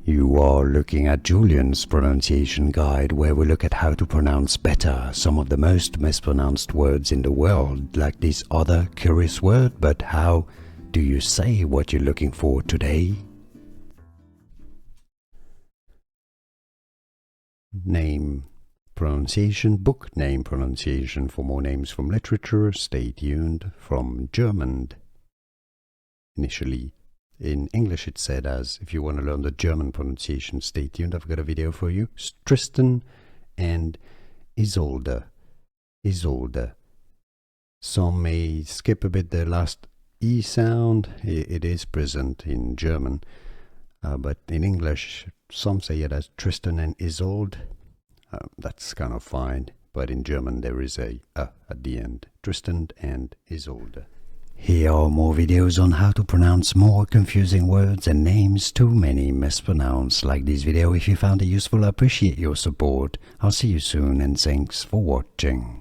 You are looking at Julian's pronunciation guide, where we look at how to pronounce better some of the most mispronounced words in the world, like this other curious word. But how do you say what you're looking for today? Name pronunciation, book name pronunciation. For more names from literature, stay tuned. From German. Initially, in English it's said as, if you want to learn the German pronunciation, stay tuned, I've got a video for you. Tristan and Isolde. Isolde. Some may skip a bit the last E sound. It is present in German, but in English some say it as Tristan and Isolde. That's kind of fine, but in German there is a at the end. Tristan and Isolde. Here are more videos on how to pronounce more confusing words and names too many mispronounced. Like this video if you found it useful. I appreciate your support. I'll see you soon and thanks for watching.